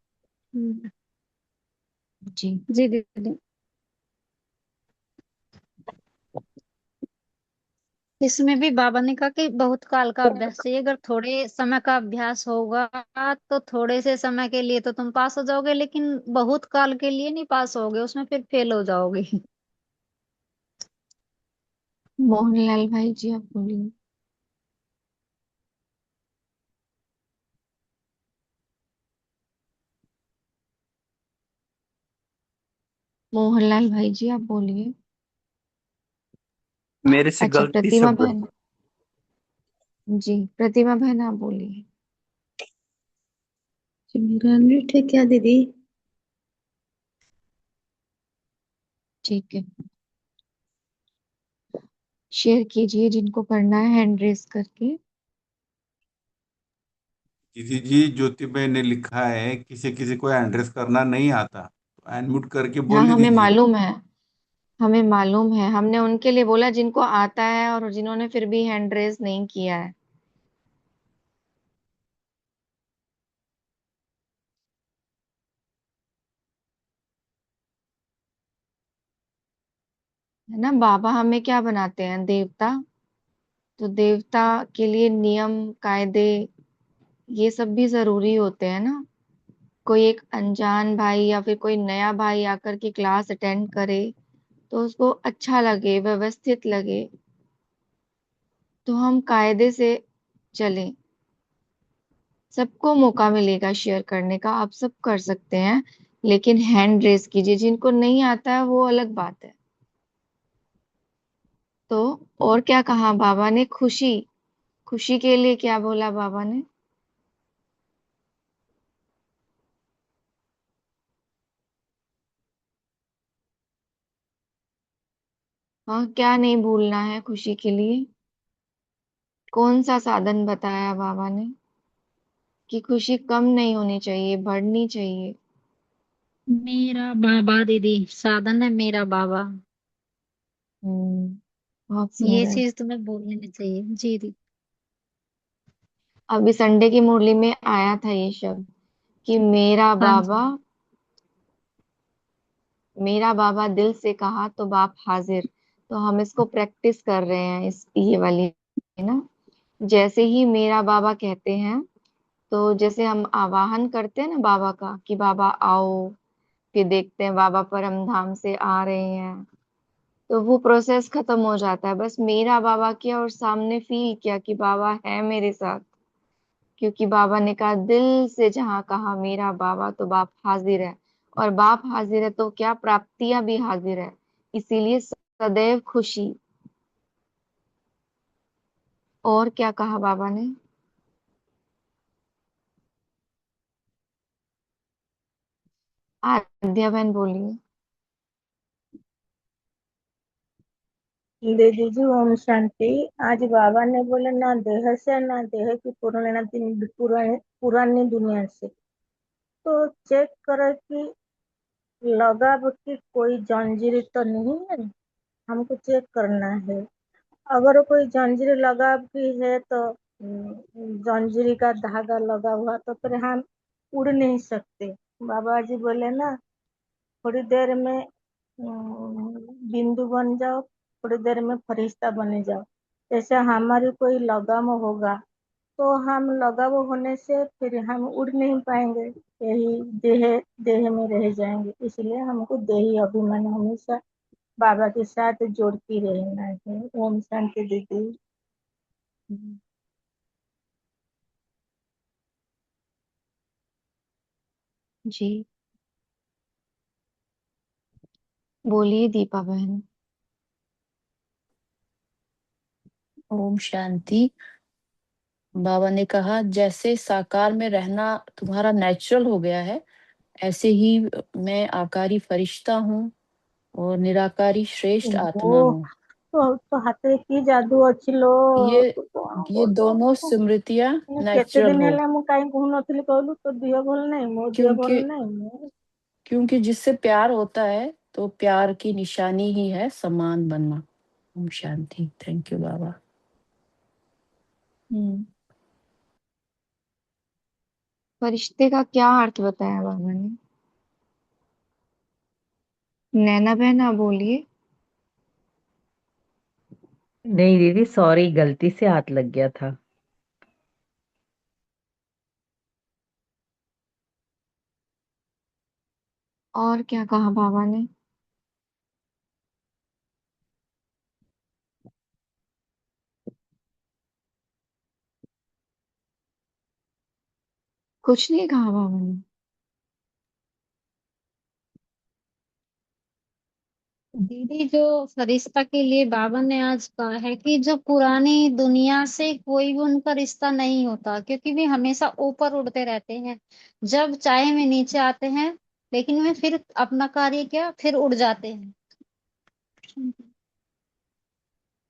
जी। जी दीदी। इसमें भी बाबा ने कहा कि बहुत काल का अभ्यास चाहिए। अगर थोड़े समय का अभ्यास होगा तो थोड़े से समय के लिए तो तुम पास हो जाओगे, लेकिन बहुत काल के लिए नहीं पास होगे, उसमें फिर फेल हो जाओगे। मोहनलाल भाई जी आप बोलिए। मोहनलाल भाई जी आप बोलिए। मेरे से अच्छा गलती से प्रतिमा बोल। बहन। जी प्रतिमा बहन आप बोलिए। जी, मेरा अनम्यूट है क्या दीदी? ठीक है, शेयर कीजिए जिनको करना है हैंड रेस करके। दीदी जी, ज्योतिबा ने लिखा है किसी किसी को एड्रेस करना नहीं आता तो अनम्यूट करके हाँ बोलने हमें दीजिए। मालूम है, हमें मालूम है, हमने उनके लिए बोला जिनको आता है और जिन्होंने फिर भी हैंड रेज नहीं किया है ना। बाबा हमें क्या बनाते हैं, देवता। तो देवता के लिए नियम कायदे ये सब भी जरूरी होते हैं ना। कोई एक अनजान भाई या फिर कोई नया भाई आकर के क्लास अटेंड करे तो उसको अच्छा लगे, व्यवस्थित लगे, तो हम कायदे से चलें। सबको मौका मिलेगा शेयर करने का, आप सब कर सकते हैं, लेकिन हैंड रेस कीजिए। जिनको नहीं आता है वो अलग बात है। तो और क्या कहा बाबा ने, खुशी, खुशी के लिए क्या बोला बाबा ने। हाँ, क्या नहीं भूलना है खुशी के लिए। कौन सा साधन बताया बाबा ने कि खुशी कम नहीं होनी चाहिए, बढ़नी चाहिए। मेरा बाबा दीदी, साधन है मेरा बाबा। हम्म, बहुत ये सुंदर। चीज तुम्हें बोल लेनी चाहिए जी दी। अभी संडे की मुरली में आया था ये शब्द कि मेरा हाँ जी। बाबा, मेरा बाबा दिल से कहा तो बाप हाजिर। तो हम इसको प्रैक्टिस कर रहे हैं, इस ये वाली है ना। जैसे ही मेरा बाबा कहते हैं, तो जैसे हम आवाहन करते हैं ना बाबा का कि बाबा आओ, फिर देखते हैं बाबा परम धाम से आ रहे हैं, तो वो प्रोसेस खत्म हो जाता है। बस मेरा बाबा किया और सामने फील किया कि बाबा है मेरे साथ। क्योंकि बाबा ने कहा दिल से, जहाँ कहा मेरा बाबा तो बाप हाजिर है। और बाप हाजिर है तो क्या प्राप्तियां भी हाजिर है। इसीलिए सदैव खुशी। और क्या कहा बाबा ने। आद्या बहन बोलिए। दे दीजिए। ओम शांति। आज बाबा ने बोले ना देह से ना देह की पुरानी दुनिया से, तो चेक करो कि लगाव की कोई जंजीर तो नहीं है। हमको चेक करना है। अगर कोई जंजीर लगाव की है तो जंजीर का धागा लगा हुआ तो फिर हम उड़ नहीं सकते। बाबा जी बोले ना थोड़ी देर में बिंदु बन जाओ, थोड़ी देर में फरिश्ता बने जाओ। जैसे हमारी कोई लगाम होगा तो हम लगाव होने से फिर हम उड़ नहीं पाएंगे, यही देह देह में रह जाएंगे। इसलिए हमको देही अभिमान हमेशा बाबा के साथ जोड़ती रहना है। ओम शांति दीदी। जी, बोलिए दीपा बहन। ओम शांति। बाबा ने कहा जैसे साकार में रहना तुम्हारा नेचुरल हो गया है, ऐसे ही मैं आकारी फरिश्ता हूँ और निराकारी श्रेष्ठ आत्मा वो हूँ। तो हाथे की जादू अच्छी लो। ये तू कौन ये दोनों करदो। स्मृतियां केते नेचुरल दिन हो, है मुझे कहीं कहून कहलु तो दिह भल नहीं, मो दिह भल क्योंकि नहीं। क्योंकि जिससे प्यार होता है तो प्यार की निशानी ही है समान बनना। ओम शांति। थैंक यू बाबा। हम्म, फरिश्ते का क्या अर्थ बताया बाबा ने। नैना बहन आप बोलिए। नहीं दीदी, सॉरी, गलती से हाथ लग गया था। और क्या कहा बाबा ने। कुछ नहीं कहा बाबा ने। दीदी जो फरिश्ता के लिए बाबा ने आज कहा है कि जो पुरानी दुनिया से कोई भी उनका रिश्ता नहीं होता, क्योंकि वे हमेशा ऊपर उड़ते रहते हैं। जब चाहे वे नीचे आते हैं, लेकिन वे फिर अपना कार्य किया फिर उड़ जाते हैं।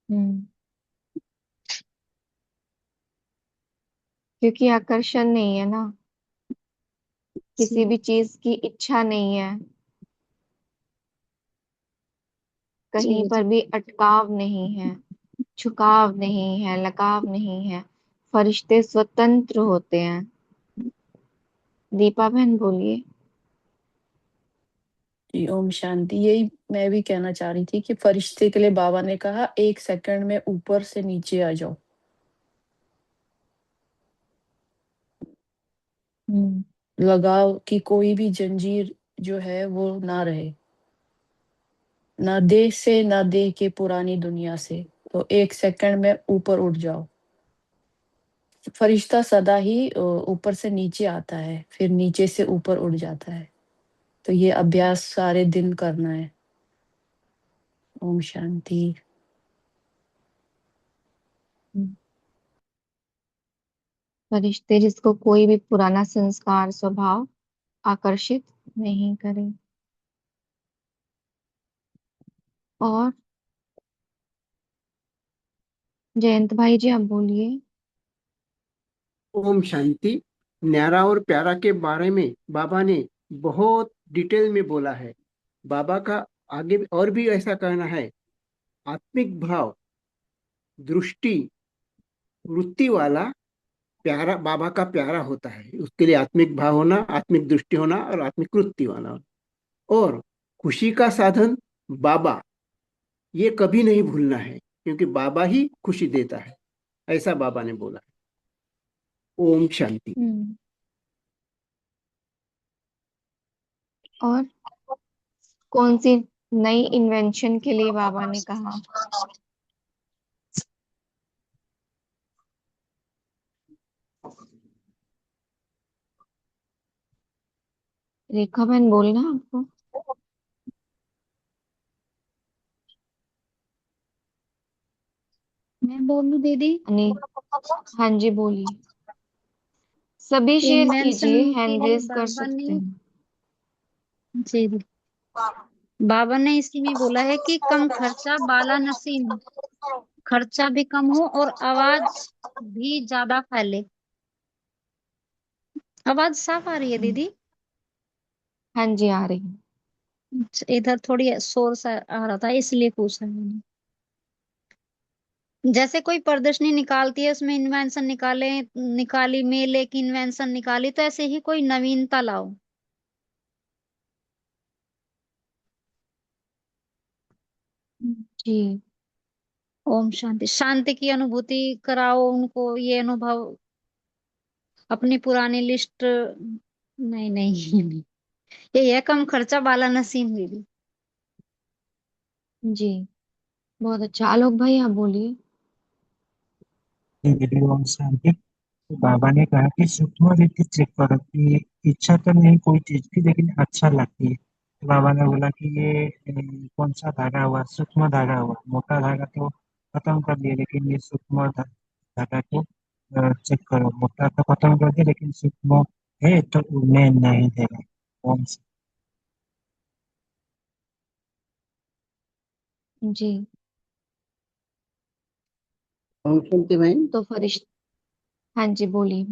हम्म, क्योंकि आकर्षण नहीं है ना, किसी जी भी चीज की इच्छा नहीं है, जी कहीं दीदी। पर भी अटकाव नहीं है, झुकाव नहीं है, लगाव नहीं है। फरिश्ते स्वतंत्र होते हैं। दीपा बहन बोलिए। जी ओम शांति। यही मैं भी कहना चाह रही थी कि फरिश्ते के लिए बाबा ने कहा 1 सेकंड में ऊपर से नीचे आ जाओ। लगाव की कोई भी जंजीर जो है वो ना रहे, ना देह से ना देह के पुरानी दुनिया से। तो 1 सेकंड में ऊपर उठ जाओ। फरिश्ता सदा ही ऊपर से नीचे आता है, फिर नीचे से ऊपर उठ जाता है। तो ये अभ्यास सारे दिन करना है। ओम शांति। फरिश्ते जिसको कोई भी पुराना संस्कार स्वभाव आकर्षित नहीं करे। और जयंत भाई जी आप बोलिए। ओम शांति। न्यारा और प्यारा के बारे में बाबा ने बहुत डिटेल में बोला है। बाबा का आगे और भी ऐसा कहना है, आत्मिक भाव, दृष्टि, वृत्ति वाला प्यारा बाबा का प्यारा होता है। उसके लिए आत्मिक भाव होना, आत्मिक दृष्टि होना और आत्मिक वृत्ति होना। और खुशी का साधन बाबा, ये कभी नहीं भूलना है, क्योंकि बाबा ही खुशी देता है, ऐसा बाबा ने बोला है। ओम शांति। और कौन सी नई इन्वेंशन के लिए बाबा ने कहा? रेखा बहन बोलना आपको। मैं बोलूं दीदी? नहीं। हाँ जी बोलिए। सभी शेयर इन्वेंशन कीजिए, के हैंड लिए रेज कर बाबा सकते ने, हैं। जी जी, बाबा ने इसी में बोला है कि कम खर्चा बाला नसीम, खर्चा भी कम हो और आवाज भी ज्यादा फैले। आवाज साफ आ रही है दीदी? हाँ जी आ रही है। इधर थोड़ी शोर सा आ रहा था इसलिए पूछा मैंने। जैसे कोई प्रदर्शनी निकालती है, उसमें इन्वेंशन निकाली, मेले की इन्वेंशन निकाली, तो ऐसे ही कोई नवीनता लाओ। जी। ओम शांति। शांति की अनुभूति कराओ उनको, ये अनुभव। अपनी पुरानी लिस्ट नहीं नहीं नहीं, ये है कम खर्चा वाला नसीब दीदी। जी बहुत अच्छा। आलोक भाई आप बोलिए। दीदी ओम शांति। तो बाबा ने कहा कि सूक्ष्म रीति चेक करो कि इच्छा तो नहीं कोई चीज की, लेकिन अच्छा लगती है। तो बाबा ने बोला कि ये कौन सा धागा हुआ, सूक्ष्म धागा हुआ, मोटा धागा तो खत्म कर दिया, लेकिन ये सूक्ष्म धागा को चेक करो। मोटा तो खत्म कर दिया, लेकिन सूक्ष्म है तो उड़ने नहीं देगा। ओम जी। ओम शांति बहन। तो फरिश्ते, हाँ जी बोलिए।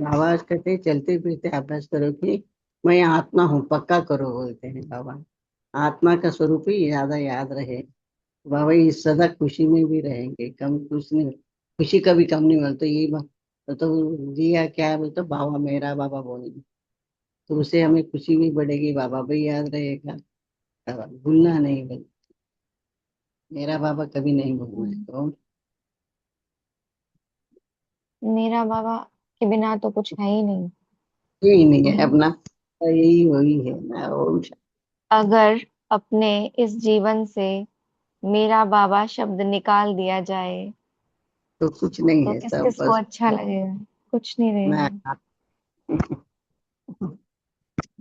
आवाज कहते चलते फिरते अभ्यास करो कि मैं आत्मा हूँ, पक्का करो बोलते हैं बाबा। आत्मा का स्वरूप ही ज्यादा याद रहे। बाबा इस सदा खुशी में भी रहेंगे, कम खुश नहीं, खुशी कभी कम नहीं मिलता। यही बात तो दिया क्या है बोलते, बाबा मेरा बाबा बोलेंगे तो उसे हमें खुशी भी बढ़ेगी, बाबा भी याद रहेगा। भूलना नहीं बोल, मेरा बाबा कभी नहीं भूलना है। तो मेरा बाबा के बिना तो कुछ है ही नहीं। यही नहीं है अपना, यही वही है ना। ओम अगर अपने इस जीवन से मेरा बाबा शब्द निकाल दिया जाए तो कुछ नहीं तो है, किस सब किस को बस अच्छा लगेगा? कुछ नहीं मैं रहेगा।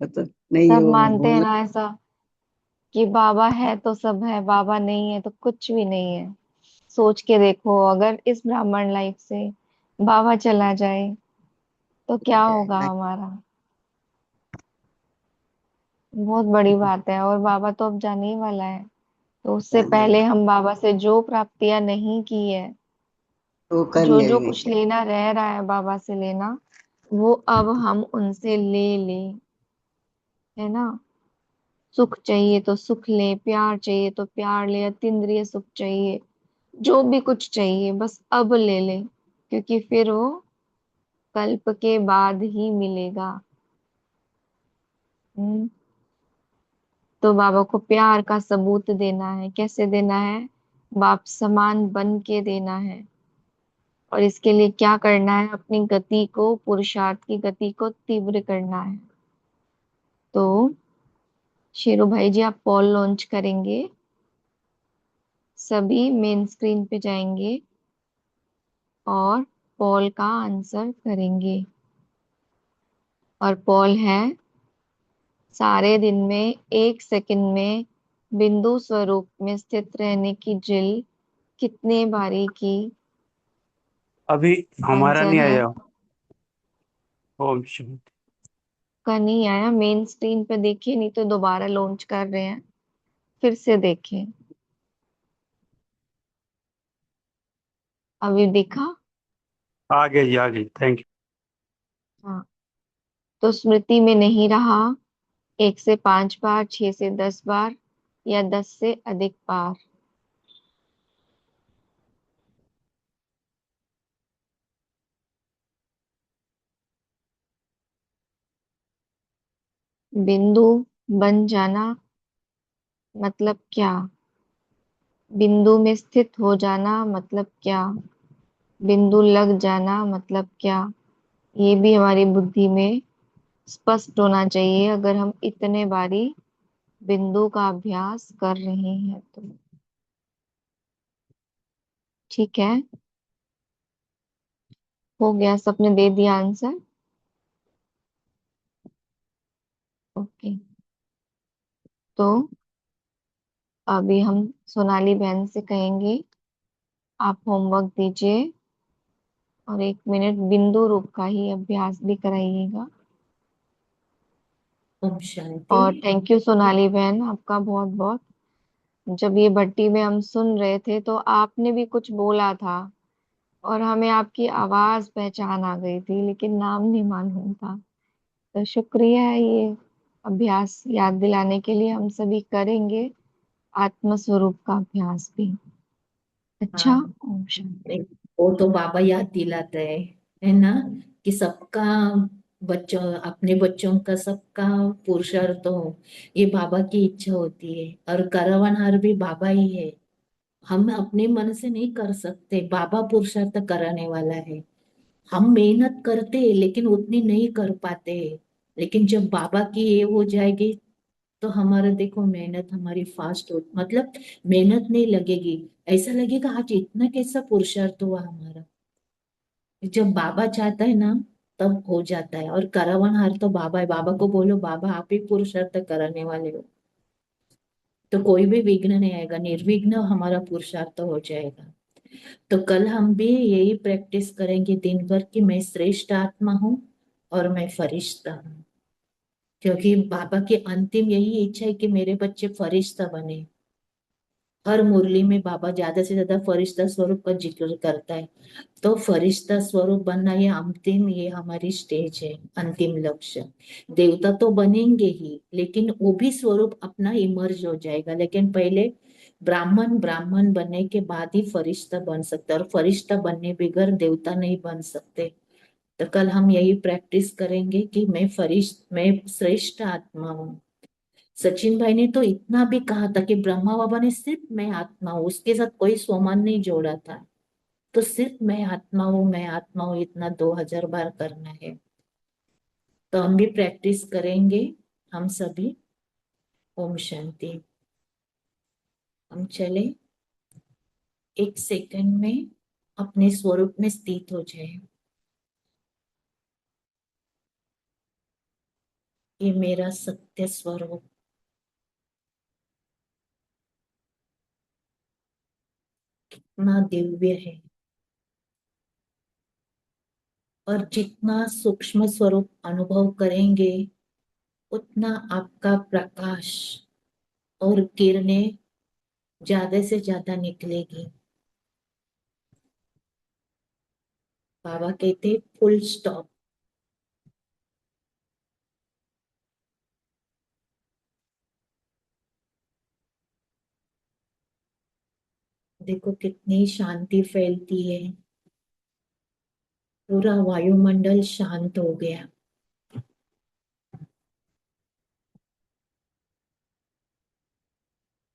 मतलब नहीं सब वो मानते हैं भूलना। ना ऐसा कि बाबा है तो सब है, बाबा नहीं है तो कुछ भी नहीं है। सोच के देखो, अगर इस ब्राह्मण लाइफ से बाबा चला जाए तो क्या होगा हमारा? बहुत बड़ी बात है। और बाबा तो अब जाने ही वाला है, तो उससे जाने पहले वाला हम बाबा से जो प्राप्तियां नहीं की है वो कर जो जो लेंगे। कुछ लेना रह रहा है बाबा से लेना, वो अब हम उनसे ले लें, है ना। सुख चाहिए तो सुख ले, प्यार चाहिए तो प्यार ले, अतीन्द्रिय सुख चाहिए, जो भी कुछ चाहिए बस अब ले ले, क्योंकि फिर वो कल्प के बाद ही मिलेगा। हम्म। तो बाबा को प्यार का सबूत देना है। कैसे देना है? बाप समान बन के देना है। और इसके लिए क्या करना है? अपनी गति को, पुरुषार्थ की गति को तीव्र करना है। तो शेरू भाई जी, आप पॉल लॉन्च करेंगे, सभी मेन स्क्रीन पे जाएंगे और पॉल का आंसर करेंगे। और पॉल है, सारे दिन में 1 सेकंड में बिंदु स्वरूप में स्थित रहने की ड्रिल कितने बारी की? अभी हमारा आंसर नहीं है, आया। ओम शांति। का नहीं आया। मेन स्क्रीन पे देखिए, नहीं तो दोबारा लॉन्च कर रहे हैं, फिर से देखें। अभी देखा? आ गई जी, आ गई, थैंक यू। हाँ। तो स्मृति में नहीं रहा, 1 से 5 बार, 6 से 10 बार, या 10 से अधिक बार। बिंदु बन जाना मतलब क्या? बिंदु में स्थित हो जाना मतलब क्या? बिंदु लग जाना मतलब क्या? ये भी हमारी बुद्धि में स्पष्ट होना चाहिए, अगर हम इतने बारी बिंदु का अभ्यास कर रहे हैं तो। ठीक है, हो गया, सबने दे दिया आंसर। ओके। तो अभी हम सोनाली बहन से कहेंगे, आप होमवर्क दीजिए और 1 मिनट बिंदु रूप का ही अभ्यास भी कराइएगा। ओम शांति। और थैंक यू सोनाली बहन, आपका बहुत बहुत। जब ये भट्टी में हम सुन रहे थे तो आपने भी कुछ बोला था और हमें आपकी आवाज पहचान आ गई थी, लेकिन नाम नहीं मालूम था। तो शुक्रिया है, ये अभ्यास याद दिलाने के लिए। हम सभी करेंगे आत्म स्वरूप का अभ्यास भी। अच्छा, हाँ, ओम शांति। वो तो बाबा याद दिलाते हैं, है ना, कि सबका बच्चों, अपने बच्चों का सबका पुरुषार्थ हो, ये बाबा की इच्छा होती है, और करवानहार भी बाबा ही है। हम अपने मन से नहीं कर सकते, बाबा पुरुषार्थ कराने वाला है। हम मेहनत करते हैं लेकिन उतनी नहीं कर पाते हैं। लेकिन जब बाबा की ये हो जाएगी तो हमारा देखो मेहनत हमारी फास्ट हो, मतलब मेहनत नहीं लगेगी, ऐसा लगेगा आज इतना कैसा पुरुषार्थ हुआ हमारा। जब बाबा चाहता है ना तब हो जाता है, और करावनहार तो बाबा है। बाबा को बोलो बाबा आप ही पुरुषार्थ कराने वाले हो, तो कोई भी विघ्न नहीं आएगा, निर्विघ्न हमारा पुरुषार्थ हो जाएगा। तो कल हम भी यही प्रैक्टिस करेंगे दिन भर कि मैं श्रेष्ठ आत्मा हूँ और मैं फरिश्ता हूँ, क्योंकि बाबा की अंतिम यही इच्छा है कि मेरे बच्चे फरिश्ता बने। हर मुरली में बाबा ज्यादा से ज्यादा फरिश्ता स्वरूप का जिक्र करता है। तो फरिश्ता स्वरूप बनना ये अंतिम, ये हमारी स्टेज है, अंतिम लक्ष्य। देवता तो बनेंगे ही, लेकिन वो भी स्वरूप अपना इमर्ज हो जाएगा, लेकिन पहले ब्राह्मण, ब्राह्मण बनने के बाद ही फरिश्ता बन सकता है, और फरिश्ता बनने बगैर देवता नहीं बन सकते। तो कल हम यही प्रैक्टिस करेंगे कि मैं श्रेष्ठ आत्मा हूँ। सचिन भाई ने तो इतना भी कहा था कि ब्रह्मा बाबा ने सिर्फ मैं आत्मा हूँ, उसके साथ कोई सोमान नहीं जोड़ा था। तो सिर्फ मैं आत्मा हूँ, मैं आत्मा हूँ, इतना 2000 बार करना है। तो हम भी प्रैक्टिस करेंगे, हम सभी। ओम शांति। हम चले 1 सेकंड में अपने स्वरूप में स्थित हो जाए। ये मेरा सत्य स्वरूप कितना दिव्य है, और जितना सूक्ष्म स्वरूप अनुभव करेंगे उतना आपका प्रकाश और किरणें ज्यादा से ज्यादा निकलेगी। बाबा कहते फुल स्टॉप। देखो कितनी शांति फैलती है, पूरा वायुमंडल शांत हो गया।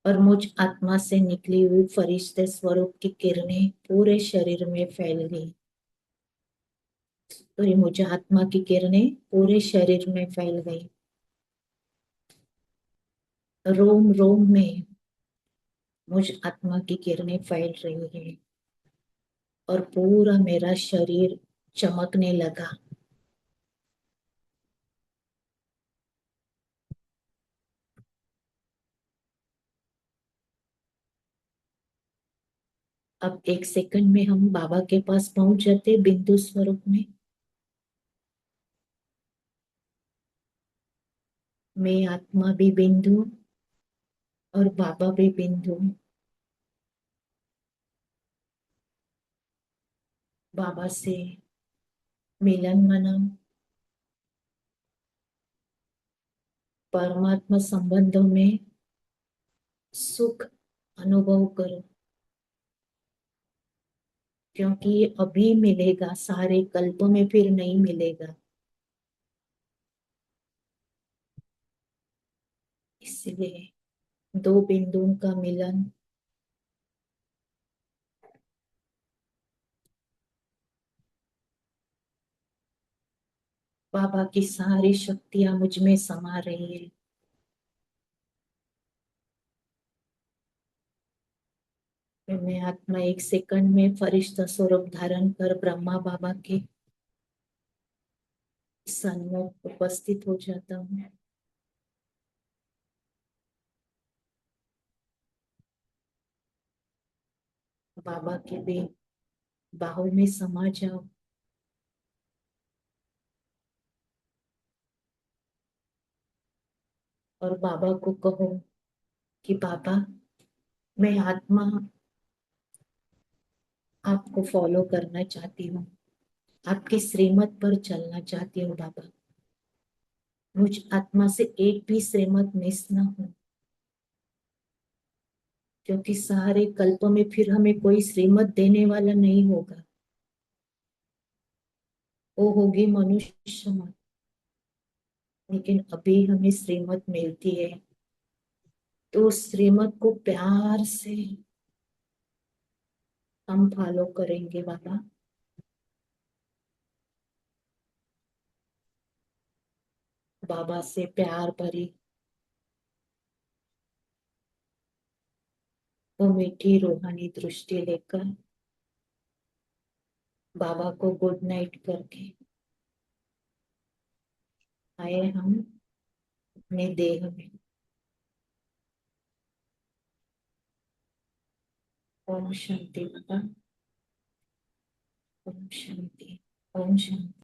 और मुझ आत्मा से निकली हुई फरिश्ते स्वरूप की किरणें पूरे शरीर में फैल गई। तो ये मुझे आत्मा की किरणें पूरे शरीर में फैल गई। रोम रोम में मुझ आत्मा की किरणें फैल रही है और पूरा मेरा शरीर चमकने लगा। अब एक सेकंड में हम बाबा के पास पहुंच जाते बिंदु स्वरूप में। मैं आत्मा भी बिंदु और बाबा भी बिंदु। बाबा से मिलन मनाओ, परमात्मा संबंधों में सुख अनुभव करो, क्योंकि ये अभी मिलेगा, सारे कल्प में फिर नहीं मिलेगा। इसलिए दो बिंदुओं का मिलन बाबा की सारी शक्तियां मुझ में समा रही है। मैं आत्मा एक सेकंड में फरिश्ता स्वरूप धारण कर ब्रह्मा बाबा के सन्मुख उपस्थित हो जाता हूँ। बाबा के भी बाहों में समा जाओ और बाबा को कहो कि बाबा मैं आत्मा आपको फॉलो करना चाहती हूँ, आपके श्रीमत पर चलना चाहती हूँ। बाबा मुझ आत्मा से एक भी श्रीमत मिस ना हो, क्योंकि सारे कल्प में फिर हमें कोई श्रीमत देने वाला नहीं होगा। वो होगी मनुष्य मत, लेकिन अभी हमें श्रीमत मिलती है तो उस श्रीमत को प्यार से हम फॉलो करेंगे। बाबा बाबा से प्यार भरी वो मीठी रूहानी दृष्टि लेकर बाबा को गुड नाइट करके आए हम अपने देह में। ओम शांति बाबा, ओम शांति, ओम शांति।